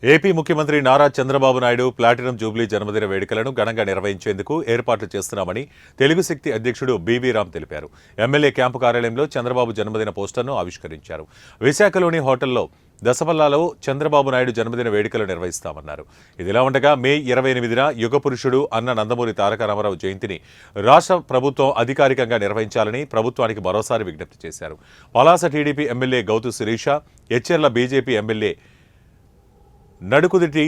AP ముఖ్యమంత్రి Nara Chandrababu Naidu platinum Jubilee జన్మదిన వేడుకలను ఘనంగా నిర్వహించేందుకు ఏర్పాట్లు చేస్తున్నామని తెలుగు శక్తి అధ్యక్షుడు బీవీ రామ్ తెలిపారు. ఎమ్మెల్యే క్యాంపు కార్యాలయంలో చంద్రబాబు జన్మదిన పోస్టర్ను ఆవిష్కరించారు. విశాఖలోని హోటల్లో దశపల్లాలో చంద్రబాబు నాయుడు జన్మదిన వేడుకలు నిర్వహిస్తామన్నారు. ఇదిలా ఉండగా మే 28న యుగ పురుషుడు అన్న నందమూరి తారక రామారావు జయంతిని రాష్ట్ర ప్రభుత్వం అధికారికంగా నిర్వహించాలని ప్రభుత్వానికి మరోసారి విజ్ఞప్తి చేశారు. Palasa TDP MLA Gouthu Sirisha, Etcherla BJP MLA Nadukuditi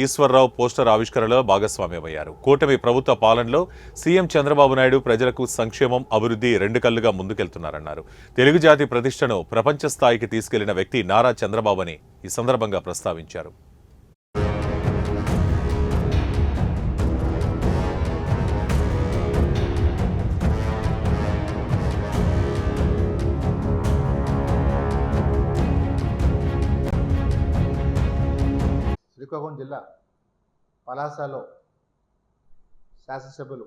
Eshwarrao poster ఆవిష్కరణలో భాగస్వామ్యమయ్యారు. కూటమి ప్రభుత్వ పాలనలో సీఎం చంద్రబాబు నాయుడు ప్రజలకు సంక్షేమం, అభివృద్ధి రెండు కళ్లుగా ముందుకెళ్తున్నారన్నారు. తెలుగు జాతి ప్రతిష్టను ప్రపంచ స్థాయికి తీసుకెళ్లిన వ్యక్తి నారా చంద్రబాబు అని ఈ సందర్భంగా ప్రస్తావించారు. శ్రీకాకుళం జిల్లా పలాసలో శాసనసభ్యులు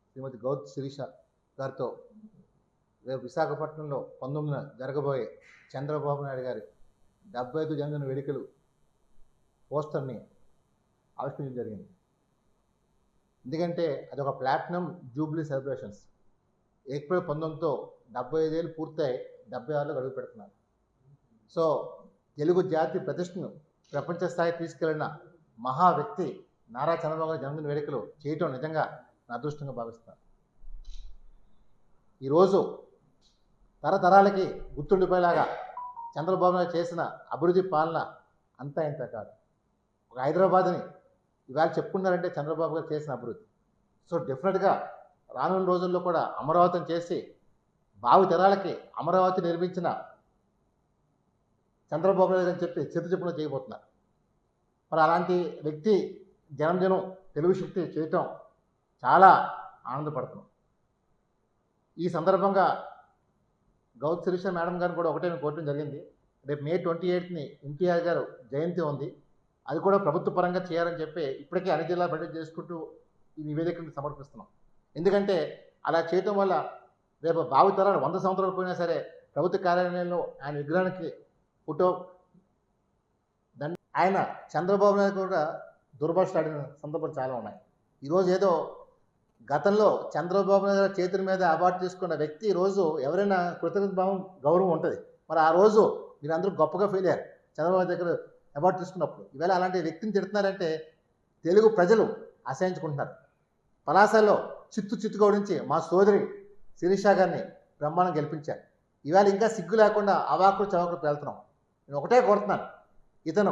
శ్రీమతి గౌతు శిరీష గారితో రేపు విశాఖపట్నంలో 19న జరగబోయే చంద్రబాబు నాయుడు గారి 75 జన్మదిన వేడుకలు పోస్టర్ని ఆవిష్కరించడం జరిగింది. ఎందుకంటే అదొక ప్లాటినం జూబ్లీ సెలబ్రేషన్స్. ఏప్రిల్ 19తో 75 ఏళ్ళు పూర్తయి 76లో అడుగు పెడుతున్నారు. సో తెలుగు జాతి ప్రతిష్టను ప్రపంచ స్థాయికి తీసుకెళ్లిన మహా వ్యక్తి నారా చంద్రబాబు గారి జన్మదిన వేడుకలు చేయటం నిజంగా నా అదృష్టంగా భావిస్తాను. ఈరోజు తరతరాలకి గుర్తుండిపోయేలాగా చంద్రబాబు నాయుడు చేసిన అభివృద్ధి పాలన అంతా ఇంత కాదు. ఒక హైదరాబాద్ని ఇవాళ చెప్పుకున్నారంటే చంద్రబాబు గారు చేసిన అభివృద్ధి. సో డెఫినెట్గా రానున్న రోజుల్లో కూడా అమరావతిని చేసి భావి తరాలకి అమరావతి నిర్మించిన చంద్రబాబు నాయుడు అని చెప్పి చెప్పున చేయబోతున్నారు. మరి అలాంటి వ్యక్తి జన్మదినం తెలుగు శక్తి చేయటం చాలా ఆనందపడుతున్నాం. ఈ సందర్భంగా గౌతు శిరీష మేడం గారిని కూడా ఒకటే కోరటం జరిగింది. రేపు మే 28ని ఎన్టీఆర్ గారు జయంతి ఉంది, అది కూడా ప్రభుత్వ పరంగా చేయాలని చెప్పి ఇప్పటికే అన్ని జిల్లా బడ్జెట్ చేసుకుంటూ ఈ నివేదికను సమర్పిస్తున్నాం. ఎందుకంటే అలా చేయటం వల్ల రేపు భావితరాలు 100 సంవత్సరాలు పోయినా సరే ప్రభుత్వ కార్యాలయంలో ఆయన విగ్రహానికి ఫోటో ఆయన చంద్రబాబు నాయుడు కూడా దుర్భాషలాడిన సందర్భాలు చాలా ఉన్నాయి. ఈరోజు ఏదో గతంలో చంద్రబాబు నాయుడు చేతుల మీద అవార్డు తీసుకున్న వ్యక్తి ఈరోజు ఎవరైనా కృతజ్ఞత భావం గౌరవం ఉంటుంది. మరి ఆ రోజు మీరు అందరూ గొప్పగా ఫీల్ అయ్యారు చంద్రబాబు దగ్గర అవార్డు తీసుకున్నప్పుడు. ఈవేళ అలాంటి వ్యక్తిని తిడుతున్నారంటే తెలుగు ప్రజలు అసహించుకుంటున్నారు. పలాసలో చిత్తుగా ఓడించి మా సోదరి శిరీష గారిని బ్రహ్మాండం గెలిపించారు. ఈవేళ ఇంకా సిగ్గు లేకుండా అవాకులు చవాకులు పేలుతున్నాం. నేను ఒకటే కోరుతున్నాను, ఇతను